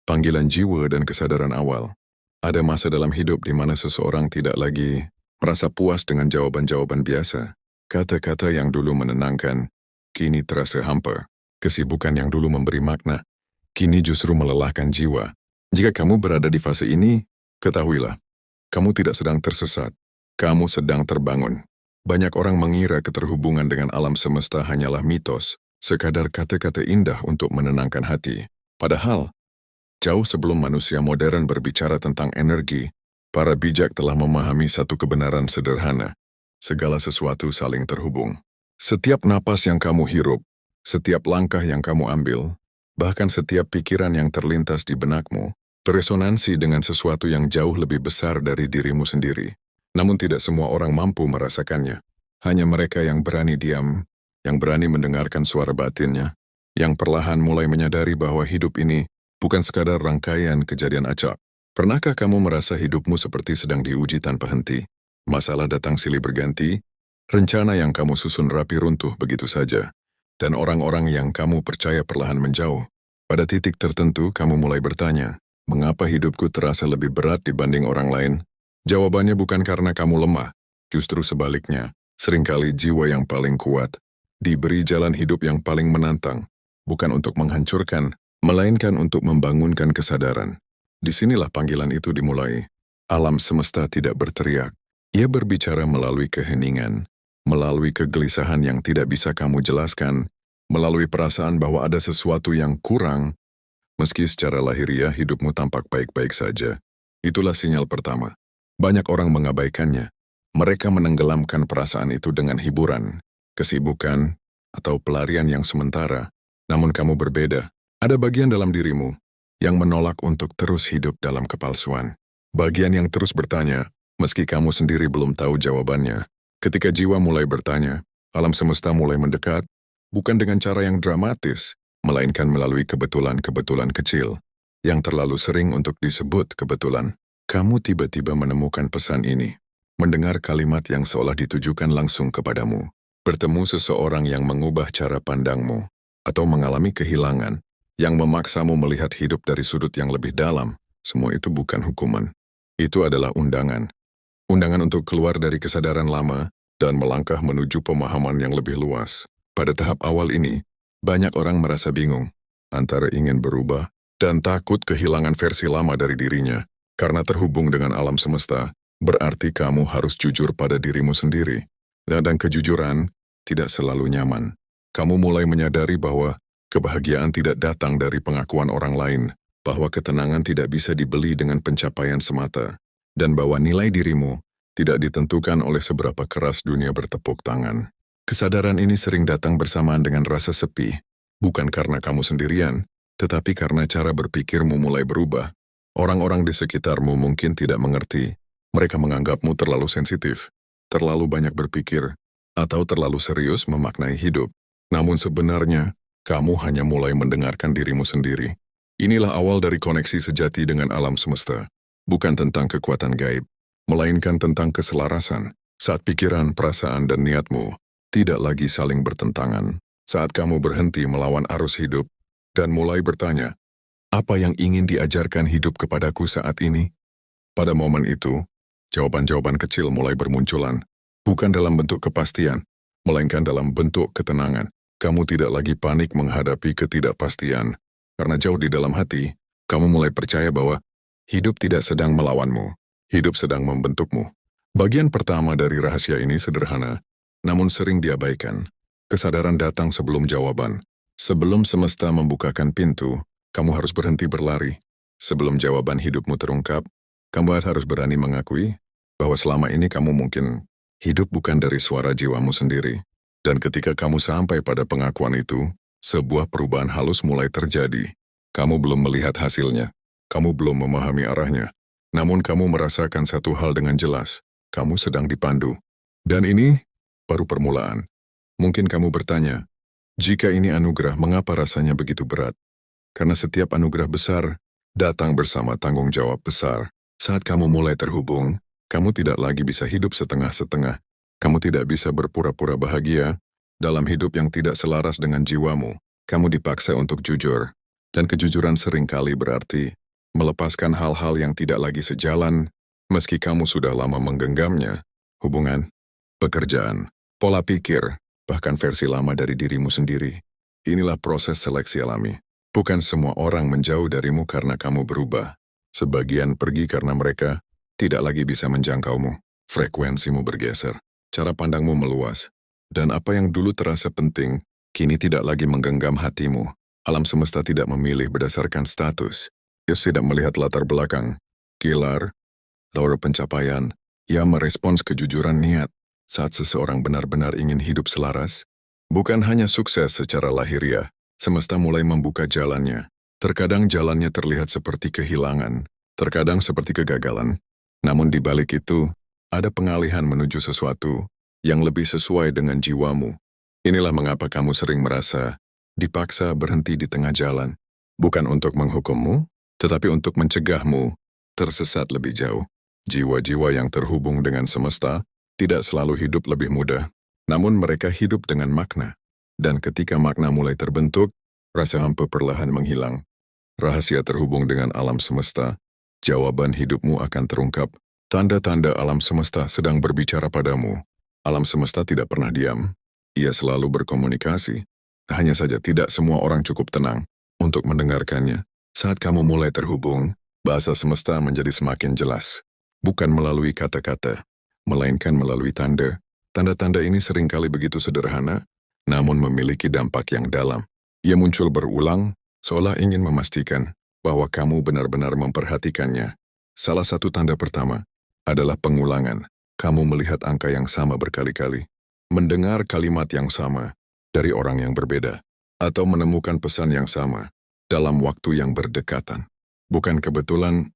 panggilan jiwa dan kesadaran awal. Ada masa dalam hidup di mana seseorang tidak lagi merasa puas dengan jawaban-jawaban biasa. Kata-kata yang dulu menenangkan, kini terasa hampa. Kesibukan yang dulu memberi makna, kini justru melelahkan jiwa. Jika kamu berada di fase ini, ketahuilah, kamu tidak sedang tersesat, kamu sedang terbangun. Banyak orang mengira keterhubungan dengan alam semesta hanyalah mitos, sekadar kata-kata indah untuk menenangkan hati. Padahal, jauh sebelum manusia modern berbicara tentang energi, para bijak telah memahami satu kebenaran sederhana. Segala sesuatu saling terhubung. Setiap napas yang kamu hirup, setiap langkah yang kamu ambil, bahkan setiap pikiran yang terlintas di benakmu, beresonansi dengan sesuatu yang jauh lebih besar dari dirimu sendiri. Namun tidak semua orang mampu merasakannya. Hanya mereka yang berani diam, yang berani mendengarkan suara batinnya, yang perlahan mulai menyadari bahwa hidup ini bukan sekadar rangkaian kejadian acak. Pernahkah kamu merasa hidupmu seperti sedang diuji tanpa henti? Masalah datang silih berganti, rencana yang kamu susun rapi runtuh begitu saja, dan orang-orang yang kamu percaya perlahan menjauh. Pada titik tertentu, kamu mulai bertanya, mengapa hidupku terasa lebih berat dibanding orang lain? Jawabannya bukan karena kamu lemah, justru sebaliknya. Seringkali jiwa yang paling kuat diberi jalan hidup yang paling menantang, bukan untuk menghancurkan, melainkan untuk membangunkan kesadaran. Disinilah panggilan itu dimulai. Alam semesta tidak berteriak. Ia berbicara melalui keheningan, melalui kegelisahan yang tidak bisa kamu jelaskan, melalui perasaan bahwa ada sesuatu yang kurang, meski secara lahiriah hidupmu tampak baik-baik saja. Itulah sinyal pertama. Banyak orang mengabaikannya. Mereka menenggelamkan perasaan itu dengan hiburan, kesibukan, atau pelarian yang sementara. Namun kamu berbeda. Ada bagian dalam dirimu yang menolak untuk terus hidup dalam kepalsuan. Bagian yang terus bertanya, meski kamu sendiri belum tahu jawabannya. Ketika jiwa mulai bertanya, alam semesta mulai mendekat, bukan dengan cara yang dramatis, melainkan melalui kebetulan-kebetulan kecil, yang terlalu sering untuk disebut kebetulan. Kamu tiba-tiba menemukan pesan ini, mendengar kalimat yang seolah ditujukan langsung kepadamu, bertemu seseorang yang mengubah cara pandangmu, atau mengalami kehilangan, yang memaksamu melihat hidup dari sudut yang lebih dalam. Semua itu bukan hukuman. Itu adalah undangan. Undangan untuk keluar dari kesadaran lama dan melangkah menuju pemahaman yang lebih luas. Pada tahap awal ini, banyak orang merasa bingung, antara ingin berubah dan takut kehilangan versi lama dari dirinya. Karena terhubung dengan alam semesta, berarti kamu harus jujur pada dirimu sendiri. Dan kejujuran tidak selalu nyaman. Kamu mulai menyadari bahwa kebahagiaan tidak datang dari pengakuan orang lain, bahwa ketenangan tidak bisa dibeli dengan pencapaian semata, dan bahwa nilai dirimu tidak ditentukan oleh seberapa keras dunia bertepuk tangan. Kesadaran ini sering datang bersamaan dengan rasa sepi, bukan karena kamu sendirian, tetapi karena cara berpikirmu mulai berubah. Orang-orang di sekitarmu mungkin tidak mengerti. Mereka menganggapmu terlalu sensitif, terlalu banyak berpikir, atau terlalu serius memaknai hidup. Namun sebenarnya, kamu hanya mulai mendengarkan dirimu sendiri. Inilah awal dari koneksi sejati dengan alam semesta. Bukan tentang kekuatan gaib, melainkan tentang keselarasan. Saat pikiran, perasaan, dan niatmu tidak lagi saling bertentangan. Saat kamu berhenti melawan arus hidup dan mulai bertanya, apa yang ingin diajarkan hidup kepadaku saat ini? Pada momen itu, jawaban-jawaban kecil mulai bermunculan, bukan dalam bentuk kepastian, melainkan dalam bentuk ketenangan. Kamu tidak lagi panik menghadapi ketidakpastian, karena jauh di dalam hati, kamu mulai percaya bahwa hidup tidak sedang melawanmu, hidup sedang membentukmu. Bagian pertama dari rahasia ini sederhana, namun sering diabaikan. Kesadaran datang sebelum jawaban. Sebelum semesta membukakan pintu, kamu harus berhenti berlari. Sebelum jawaban hidupmu terungkap, kamu harus berani mengakui bahwa selama ini kamu mungkin hidup bukan dari suara jiwamu sendiri. Dan ketika kamu sampai pada pengakuan itu, sebuah perubahan halus mulai terjadi. Kamu belum melihat hasilnya, kamu belum memahami arahnya, namun kamu merasakan satu hal dengan jelas, kamu sedang dipandu. Dan ini baru permulaan. Mungkin kamu bertanya, jika ini anugerah, mengapa rasanya begitu berat? Karena setiap anugerah besar datang bersama tanggung jawab besar. Saat kamu mulai terhubung, kamu tidak lagi bisa hidup setengah-setengah. Kamu tidak bisa berpura-pura bahagia dalam hidup yang tidak selaras dengan jiwamu. Kamu dipaksa untuk jujur. Dan kejujuran seringkali berarti melepaskan hal-hal yang tidak lagi sejalan, meski kamu sudah lama menggenggamnya. Hubungan, pekerjaan, pola pikir, bahkan versi lama dari dirimu sendiri. Inilah proses seleksi alami. Bukan semua orang menjauh darimu karena kamu berubah. Sebagian pergi karena mereka tidak lagi bisa menjangkaumu. Frekuensimu bergeser, cara pandangmu meluas, dan apa yang dulu terasa penting, kini tidak lagi menggenggam hatimu. Alam semesta tidak memilih berdasarkan status. Ia tidak melihat latar belakang, gelar, atau pencapaian. Ia merespons kejujuran niat saat seseorang benar-benar ingin hidup selaras. Bukan hanya sukses secara lahiriah, semesta mulai membuka jalannya. Terkadang jalannya terlihat seperti kehilangan, terkadang seperti kegagalan. Namun di balik itu, ada pengalihan menuju sesuatu yang lebih sesuai dengan jiwamu. Inilah mengapa kamu sering merasa dipaksa berhenti di tengah jalan, bukan untuk menghukummu, tetapi untuk mencegahmu tersesat lebih jauh. Jiwa-jiwa yang terhubung dengan semesta tidak selalu hidup lebih mudah, namun mereka hidup dengan makna. Dan ketika makna mulai terbentuk, rasa hampa perlahan menghilang. Rahasia terhubung dengan alam semesta, jawaban hidupmu akan terungkap. Tanda-tanda alam semesta sedang berbicara padamu. Alam semesta tidak pernah diam. Ia selalu berkomunikasi. Hanya saja tidak semua orang cukup tenang untuk mendengarkannya. Saat kamu mulai terhubung, bahasa semesta menjadi semakin jelas. Bukan melalui kata-kata, melainkan melalui tanda. Tanda-tanda ini seringkali begitu sederhana, namun memiliki dampak yang dalam. Ia muncul berulang, seolah ingin memastikan bahwa kamu benar-benar memperhatikannya. Salah satu tanda pertama adalah pengulangan. Kamu melihat angka yang sama berkali-kali, mendengar kalimat yang sama dari orang yang berbeda, atau menemukan pesan yang sama dalam waktu yang berdekatan. Bukan kebetulan,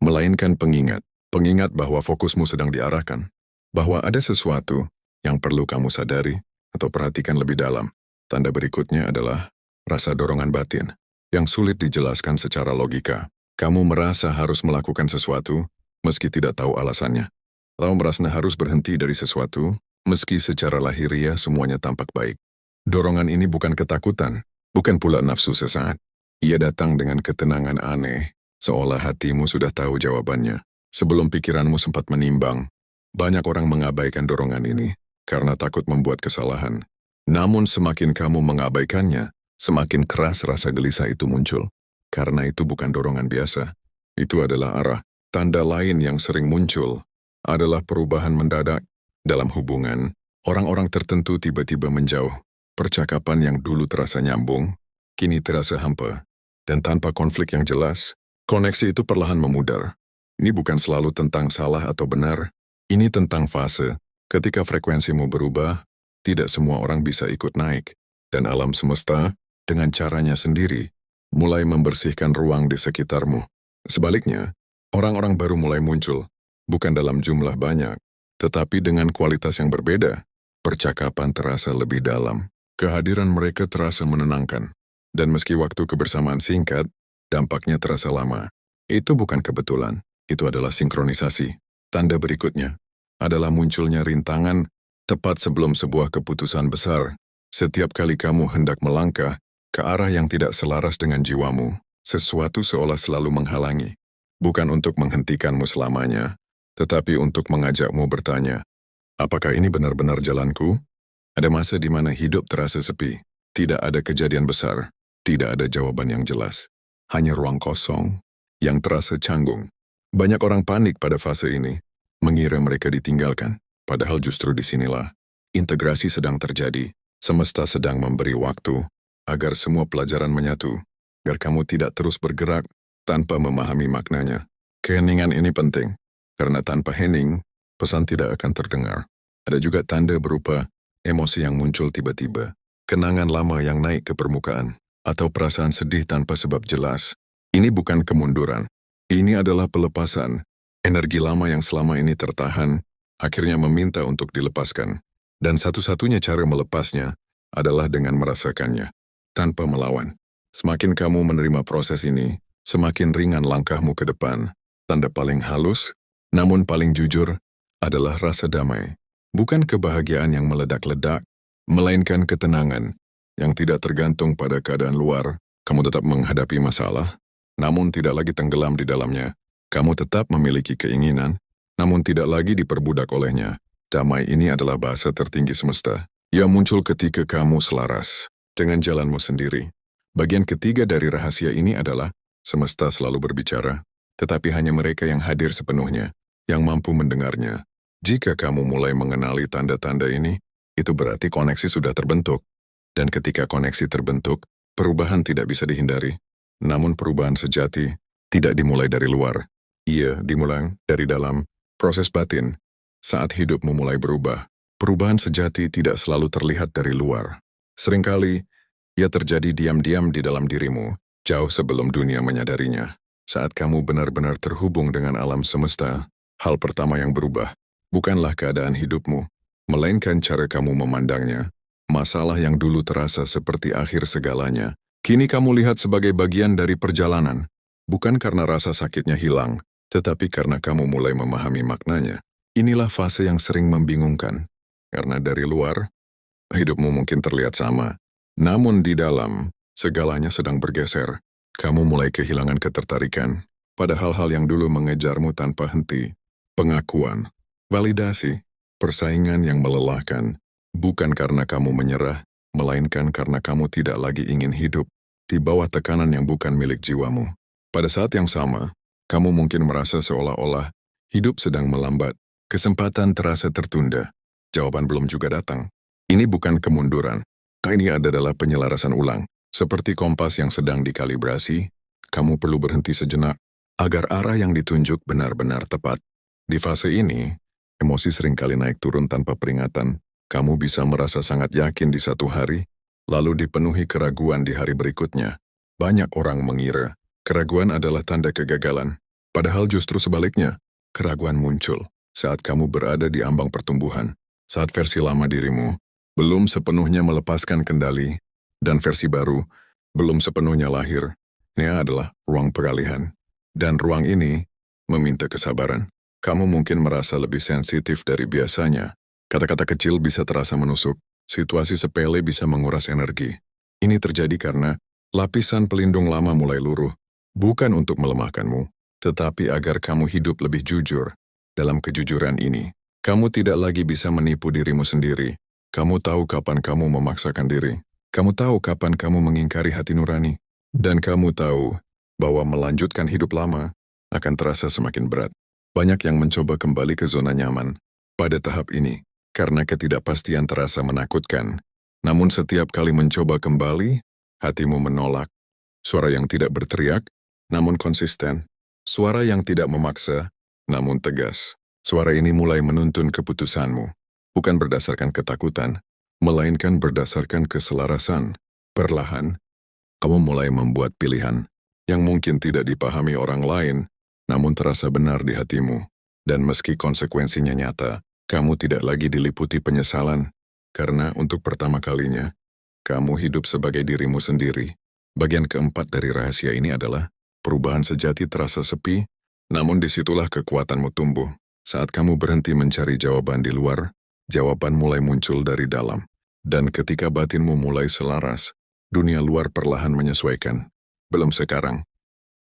melainkan pengingat. Pengingat bahwa fokusmu sedang diarahkan, bahwa ada sesuatu yang perlu kamu sadari atau perhatikan lebih dalam. Tanda berikutnya adalah rasa dorongan batin yang sulit dijelaskan secara logika. Kamu merasa harus melakukan sesuatu meski tidak tahu alasannya, atau merasa harus berhenti dari sesuatu meski secara lahiriah semuanya tampak baik. Dorongan ini bukan ketakutan, bukan pula nafsu sesaat. Ia datang dengan ketenangan aneh, seolah hatimu sudah tahu jawabannya. Sebelum pikiranmu sempat menimbang, banyak orang mengabaikan dorongan ini karena takut membuat kesalahan. Namun semakin kamu mengabaikannya, semakin keras rasa gelisah itu muncul. Karena itu bukan dorongan biasa. Itu adalah arah. Tanda lain yang sering muncul adalah perubahan mendadak. Dalam hubungan, orang-orang tertentu tiba-tiba menjauh. Percakapan yang dulu terasa nyambung, kini terasa hampa. Dan tanpa konflik yang jelas, koneksi itu perlahan memudar. Ini bukan selalu tentang salah atau benar, ini tentang fase. Ketika frekuensimu berubah, tidak semua orang bisa ikut naik. Dan alam semesta, dengan caranya sendiri, mulai membersihkan ruang di sekitarmu. Sebaliknya, orang-orang baru mulai muncul, bukan dalam jumlah banyak, tetapi dengan kualitas yang berbeda. Percakapan terasa lebih dalam. Kehadiran mereka terasa menenangkan, dan meski waktu kebersamaan singkat, dampaknya terasa lama. Itu bukan kebetulan, itu adalah sinkronisasi. Tanda berikutnya adalah munculnya rintangan tepat sebelum sebuah keputusan besar. Setiap kali kamu hendak melangkah ke arah yang tidak selaras dengan jiwamu, sesuatu seolah selalu menghalangi. Bukan untuk menghentikanmu selamanya, tetapi untuk mengajakmu bertanya, apakah ini benar-benar jalanku? Ada masa di mana hidup terasa sepi, tidak ada kejadian besar, tidak ada jawaban yang jelas, hanya ruang kosong yang terasa canggung. Banyak orang panik pada fase ini, mengira mereka ditinggalkan, padahal justru disinilah integrasi sedang terjadi. Semesta sedang memberi waktu agar semua pelajaran menyatu, agar kamu tidak terus bergerak tanpa memahami maknanya. Keheningan ini penting, karena tanpa hening, pesan tidak akan terdengar. Ada juga tanda berupa emosi yang muncul tiba-tiba, kenangan lama yang naik ke permukaan, atau perasaan sedih tanpa sebab jelas. Ini bukan kemunduran, ini adalah pelepasan. Energi lama yang selama ini tertahan, akhirnya meminta untuk dilepaskan. Dan satu-satunya cara melepasnya adalah dengan merasakannya, tanpa melawan. Semakin kamu menerima proses ini, semakin ringan langkahmu ke depan. Tanda paling halus, namun paling jujur, adalah rasa damai. Bukan kebahagiaan yang meledak-ledak, melainkan ketenangan yang tidak tergantung pada keadaan luar, Kamu tetap menghadapi masalah, namun tidak lagi tenggelam di dalamnya. Kamu tetap memiliki keinginan, namun tidak lagi diperbudak olehnya. Damai ini adalah bahasa tertinggi semesta. Ia muncul ketika kamu selaras dengan jalanmu sendiri. Bagian ketiga dari rahasia ini adalah semesta selalu berbicara, tetapi hanya mereka yang hadir sepenuhnya yang mampu mendengarnya. Jika kamu mulai mengenali tanda-tanda ini, itu berarti koneksi sudah terbentuk. Dan ketika koneksi terbentuk, perubahan tidak bisa dihindari. Namun perubahan sejati tidak dimulai dari luar. Ia dimulai dari dalam proses batin. Saat hidupmu mulai berubah, perubahan sejati tidak selalu terlihat dari luar. Seringkali, ia terjadi diam-diam di dalam dirimu, jauh sebelum dunia menyadarinya. Saat kamu benar-benar terhubung dengan alam semesta, hal pertama yang berubah bukanlah keadaan hidupmu, melainkan cara kamu memandangnya. Masalah yang dulu terasa seperti akhir segalanya, kini kamu lihat sebagai bagian dari perjalanan. Bukan karena rasa sakitnya hilang, tetapi karena kamu mulai memahami maknanya. Inilah fase yang sering membingungkan. Karena dari luar, hidupmu mungkin terlihat sama. Namun di dalam, segalanya sedang bergeser. Kamu mulai kehilangan ketertarikan pada hal-hal yang dulu mengejarmu tanpa henti. Pengakuan, validasi, persaingan yang melelahkan. Bukan karena kamu menyerah, melainkan karena kamu tidak lagi ingin hidup di bawah tekanan yang bukan milik jiwamu. Pada saat yang sama, kamu mungkin merasa seolah-olah hidup sedang melambat, kesempatan terasa tertunda, jawaban belum juga datang. Ini bukan kemunduran, ini adalah penyelarasan ulang. Seperti kompas yang sedang dikalibrasi, kamu perlu berhenti sejenak agar arah yang ditunjuk benar-benar tepat. Di fase ini, emosi seringkali naik turun tanpa peringatan. Kamu bisa merasa sangat yakin di satu hari, lalu dipenuhi keraguan di hari berikutnya. Banyak orang mengira keraguan adalah tanda kegagalan, padahal justru sebaliknya, keraguan muncul saat kamu berada di ambang pertumbuhan, saat versi lama dirimu belum sepenuhnya melepaskan kendali, dan versi baru belum sepenuhnya lahir. Ini adalah ruang peralihan, dan ruang ini meminta kesabaran. Kamu mungkin merasa lebih sensitif dari biasanya. Kata-kata kecil bisa terasa menusuk, situasi sepele bisa menguras energi. Ini terjadi karena lapisan pelindung lama mulai luruh, bukan untuk melemahkanmu, tetapi agar kamu hidup lebih jujur. Dalam kejujuran ini, kamu tidak lagi bisa menipu dirimu sendiri. Kamu tahu kapan kamu memaksakan diri. Kamu tahu kapan kamu mengingkari hati nurani. Dan kamu tahu bahwa melanjutkan hidup lama akan terasa semakin berat. Banyak yang mencoba kembali ke zona nyaman pada tahap ini, karena ketidakpastian terasa menakutkan. Namun setiap kali mencoba kembali, hatimu menolak. Suara yang tidak berteriak, namun konsisten. Suara yang tidak memaksa, namun tegas. Suara ini mulai menuntun keputusanmu. Bukan berdasarkan ketakutan, melainkan berdasarkan keselarasan. Perlahan, kamu mulai membuat pilihan yang mungkin tidak dipahami orang lain, namun terasa benar di hatimu. Dan meski konsekuensinya nyata, kamu tidak lagi diliputi penyesalan, karena untuk pertama kalinya, kamu hidup sebagai dirimu sendiri. Bagian keempat dari rahasia ini adalah, perubahan sejati terasa sepi, namun disitulah kekuatanmu tumbuh. Saat kamu berhenti mencari jawaban di luar, jawaban mulai muncul dari dalam. Dan ketika batinmu mulai selaras, dunia luar perlahan menyesuaikan. Belum sekarang,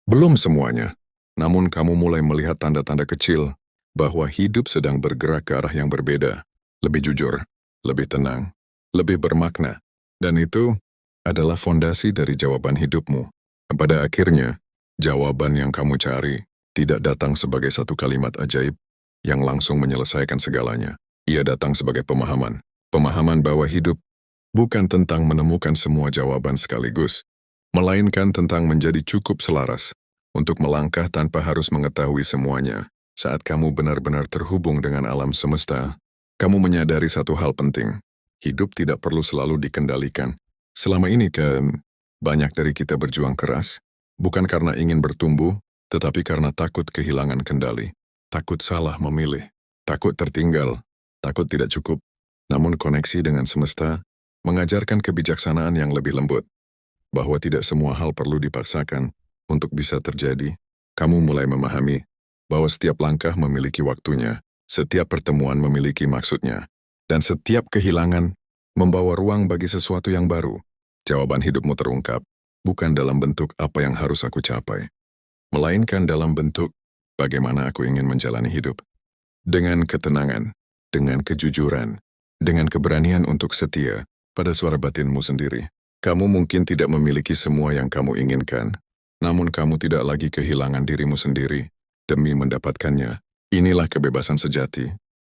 belum semuanya, namun kamu mulai melihat tanda-tanda kecil, bahwa hidup sedang bergerak ke arah yang berbeda, lebih jujur, lebih tenang, lebih bermakna, dan itu adalah fondasi dari jawaban hidupmu. Pada akhirnya, jawaban yang kamu cari tidak datang sebagai satu kalimat ajaib yang langsung menyelesaikan segalanya. Ia datang sebagai pemahaman bahwa hidup bukan tentang menemukan semua jawaban sekaligus, melainkan tentang menjadi cukup selaras untuk melangkah tanpa harus mengetahui semuanya. Saat kamu benar-benar terhubung dengan alam semesta, kamu menyadari satu hal penting. Hidup tidak perlu selalu dikendalikan. Selama ini kan, banyak dari kita berjuang keras, bukan karena ingin bertumbuh, tetapi karena takut kehilangan kendali. Takut salah memilih, takut tertinggal, takut tidak cukup. Namun koneksi dengan semesta mengajarkan kebijaksanaan yang lebih lembut. Bahwa tidak semua hal perlu dipaksakan untuk bisa terjadi. Kamu mulai memahami bahwa setiap langkah memiliki waktunya, setiap pertemuan memiliki maksudnya, dan setiap kehilangan membawa ruang bagi sesuatu yang baru. Jawaban hidupmu terungkap, bukan dalam bentuk apa yang harus aku capai, melainkan dalam bentuk bagaimana aku ingin menjalani hidup. Dengan ketenangan, dengan kejujuran, dengan keberanian untuk setia pada suara batinmu sendiri. Kamu mungkin tidak memiliki semua yang kamu inginkan, namun kamu tidak lagi kehilangan dirimu sendiri demi mendapatkannya. Inilah kebebasan sejati,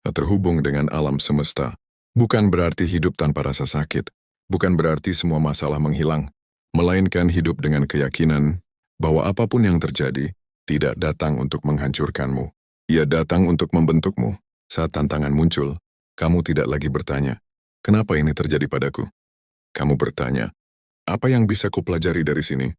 terhubung dengan alam semesta. Bukan berarti hidup tanpa rasa sakit, bukan berarti semua masalah menghilang, melainkan hidup dengan keyakinan bahwa apapun yang terjadi tidak datang untuk menghancurkanmu. Ia datang untuk membentukmu. Saat tantangan muncul, kamu tidak lagi bertanya, "Kenapa ini terjadi padaku?" Kamu bertanya, "Apa yang bisa kupelajari dari sini?"